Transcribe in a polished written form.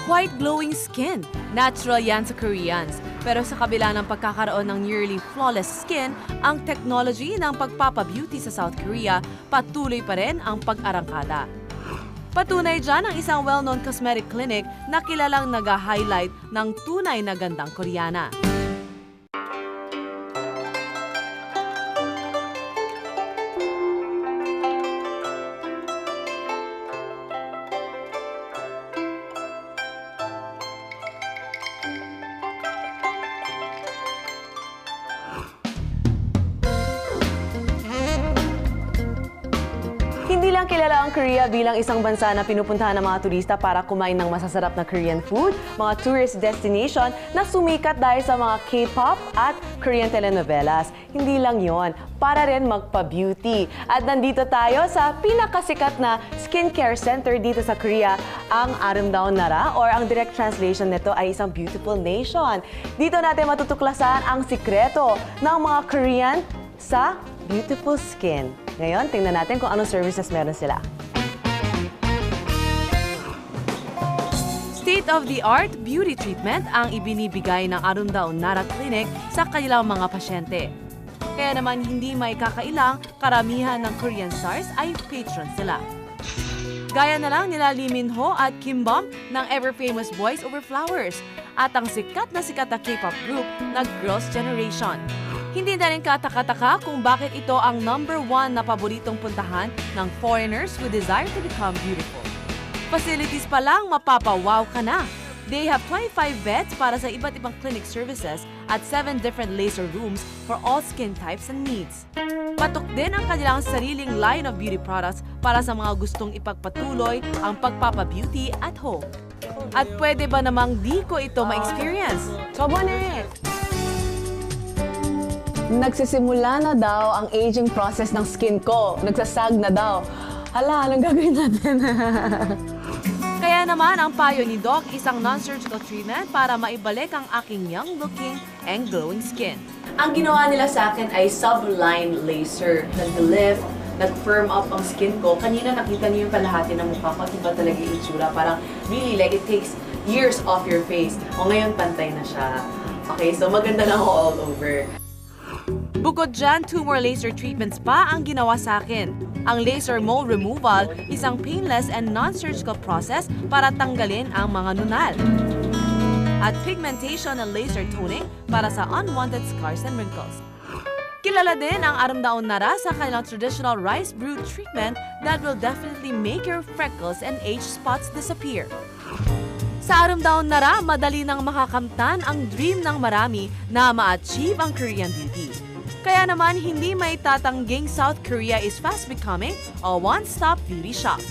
Quite glowing skin. Natural yan sa Koreans. Pero sa kabila ng pagkakaroon ng nearly flawless skin, ang technology ng pagpapabeauty sa South Korea patuloy pa rin ang pag-arangkada. Patunay dyan ang isang well-known cosmetic clinic na kilalang nag-highlight ng tunay na gandang Koreana. Hindi lang kilala ang Korea bilang isang bansa na pinupuntahan ng mga turista para kumain ng masasarap na Korean food, mga tourist destination na sumikat dahil sa mga K-pop at Korean telenovelas. Hindi lang yon, para rin magpa-beauty. At nandito tayo sa pinakasikat na skincare center dito sa Korea, ang Aramdawn Nara, or ang direct translation nito ay isang beautiful nation. Dito natin matutuklasan ang sikreto ng mga Korean sa beautiful skin. Ngayon, tingnan natin kung anong services meron sila. State-of-the-art beauty treatment ang ibinibigay ng Aramdawn Nara Clinic sa kanilang mga pasyente. Kaya naman hindi may kakailang, karamihan ng Korean stars ay patron sila. Gaya na lang nila Lee Min-ho at Kim Bum ng ever-famous Boys Over Flowers at ang sikat na K-pop group na Girls' Generation. Hindi na rin kataka-taka kung bakit ito ang #1 na paboritong puntahan ng foreigners who desire to become beautiful. Facilities pa lang, mapapawaw ka na. They have 25 beds para sa iba't ibang clinic services at 7 different laser rooms for all skin types and needs. Patok din ang kanilang sariling line of beauty products para sa mga gustong ipagpatuloy ang pagpapabeauty at home. At pwede ba namang di ko ito ma-experience? Chobonet! Nagsisimula na daw ang aging process ng skin ko. Nagsasag na daw. Hala, anong gagawin natin? Kaya naman ang payo ni Doc, isang non-surgical treatment para maibalik ang aking young-looking and glowing skin. Ang ginawa nila sa akin ay subline laser. Nag-lift, nag-firm up ang skin ko. Kanina nakita niyo yung kalahati ng mukha ko. Iba talaga yung itsura. Parang really like it takes years off your face. O ngayon pantay na siya. Okay, so maganda na ako all over. Bukod dyan, 2 more laser treatments pa ang ginawa sa akin. Ang laser mole removal, isang painless and non-surgical process para tanggalin ang mga nunal. At pigmentation and laser toning para sa unwanted scars and wrinkles. Kilala din ang Aramdawn Nara sa kanilang traditional rice brew treatment that will definitely make your freckles and age spots disappear. Sa Aramdawn Nara, madali nang makakamtan ang dream ng marami na ma-achieve ang Korean beauty. Kaya naman hindi may tatangging South Korea is fast becoming a one-stop beauty shop.